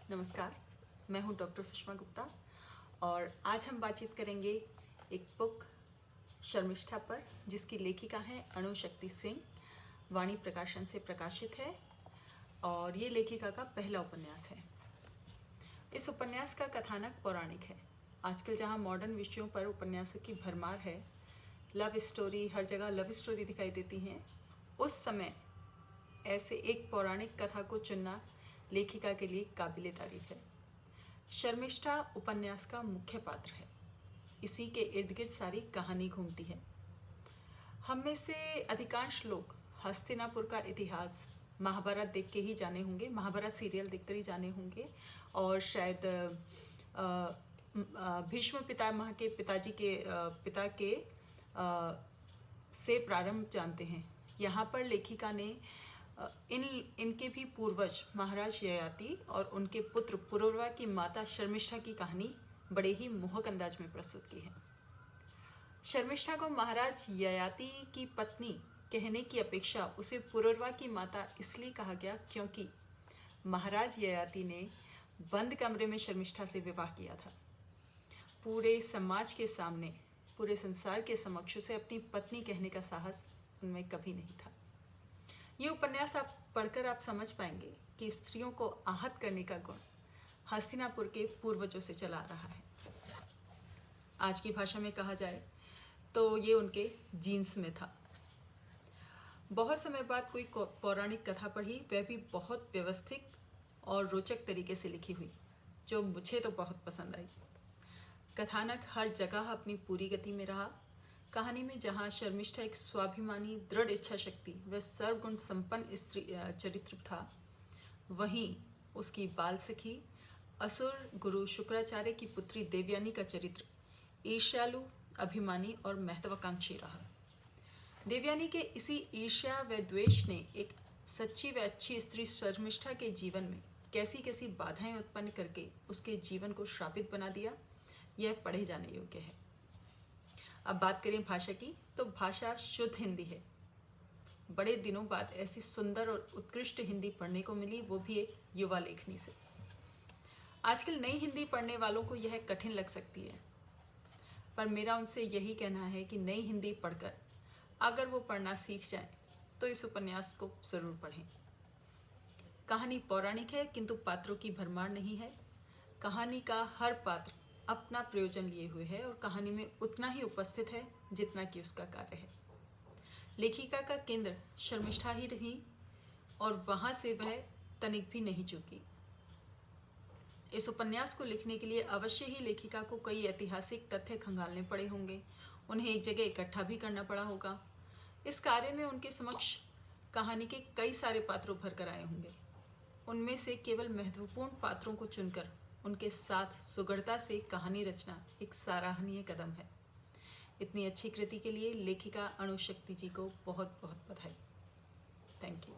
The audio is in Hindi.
नमस्कार, मैं हूं डॉक्टर सुषमा गुप्ता और आज हम बातचीत करेंगे एक बुक शर्मिष्ठा पर, जिसकी लेखिका हैं अणुशक्ति सिंह। वाणी प्रकाशन से प्रकाशित है और ये लेखिका का पहला उपन्यास है। इस उपन्यास का कथानक पौराणिक है। आजकल जहां मॉडर्न विषयों पर उपन्यासों की भरमार है, लव स्टोरी, हर जगह लव स्टोरी दिखाई देती हैं, उस समय ऐसे एक पौराणिक कथा को चुनना लेखिका के लिए काबिले तारीफ है। शर्मिष्ठा उपन्यास का मुख्य पात्र है। इसी के इर्द गिर्द सारी कहानी घूमती है। हम में से अधिकांश लोग हस्तिनापुर का इतिहास महाभारत देख के ही जाने होंगे, महाभारत सीरियल देखकर ही जाने होंगे और शायद भीष्म पितामह के पिताजी के पिता के से प्रारंभ जानते हैं। यहाँ पर लेखिका ने इनके भी पूर्वज महाराज ययाति और उनके पुत्र पुरुरवा की माता शर्मिष्ठा की कहानी बड़े ही मोहक अंदाज में प्रस्तुत की है। शर्मिष्ठा को महाराज ययाति की पत्नी कहने की अपेक्षा उसे पुरुरवा की माता इसलिए कहा गया क्योंकि महाराज ययाति ने बंद कमरे में शर्मिष्ठा से विवाह किया था। पूरे समाज के सामने, पूरे संसार के समक्ष उसे अपनी पत्नी कहने का साहस उनमें कभी नहीं था। ये उपन्यास आप पढ़कर आप समझ पाएंगे कि स्त्रियों को आहत करने का गुण हस्तिनापुर के पूर्वजों से चला आ रहा है। आज की भाषा में कहा जाए तो ये उनके जीन्स में था। बहुत समय बाद कोई पौराणिक कथा पढ़ी, वह भी बहुत व्यवस्थित और रोचक तरीके से लिखी हुई, जो मुझे तो बहुत पसंद आई। कथानक हर जगह अपनी पूरी गति में रहा। कहानी में जहाँ शर्मिष्ठा एक स्वाभिमानी, दृढ़ इच्छा शक्ति व सर्वगुण संपन्न स्त्री चरित्र था, वहीं उसकी बाल सखी असुर गुरु शुक्राचार्य की पुत्री देवयानी का चरित्र ईर्ष्यालु, अभिमानी और महत्वाकांक्षी रहा। देवयानी के इसी ईर्ष्या व द्वेष ने एक सच्ची व अच्छी स्त्री शर्मिष्ठा के जीवन में कैसी कैसी बाधाएं उत्पन्न करके उसके जीवन को श्रापित बना दिया, यह पढ़े जाने योग्य है। अब बात करें भाषा की, तो भाषा शुद्ध हिंदी है। बड़े दिनों बाद ऐसी सुंदर और उत्कृष्ट हिंदी पढ़ने को मिली, वो भी एक युवा लेखनी से। आजकल नई हिंदी पढ़ने वालों को यह कठिन लग सकती है, पर मेरा उनसे यही कहना है कि नई हिंदी पढ़कर अगर वो पढ़ना सीख जाएं, तो इस उपन्यास को जरूर पढ़ें। कहानी पौराणिक है, किंतु पात्रों की भरमार नहीं है। कहानी का हर पात्र अपना प्रयोजन लिए हुए है और कहानी में उतना ही उपस्थित है जितना कि उसका कार्य है। लेखिका का केंद्र शर्मिष्ठा ही रही और वहां से वह तनिक भी नहीं चूकी। इस उपन्यास को लिखने के लिए अवश्य ही लेखिका को कई ऐतिहासिक तथ्य खंगालने पड़े होंगे, उन्हें एक जगह इकट्ठा भी करना पड़ा होगा। इस कार्य में उनके समक्ष कहानी के कई सारे पात्रों भर कर आए होंगे। उनमें से केवल महत्वपूर्ण पात्रों को चुनकर उनके साथ सुगढ़ता से कहानी रचना एक सराहनीय कदम है। इतनी अच्छी कृति के लिए लेखिका अणुशक्ति जी को बहुत बहुत बधाई। Thank you.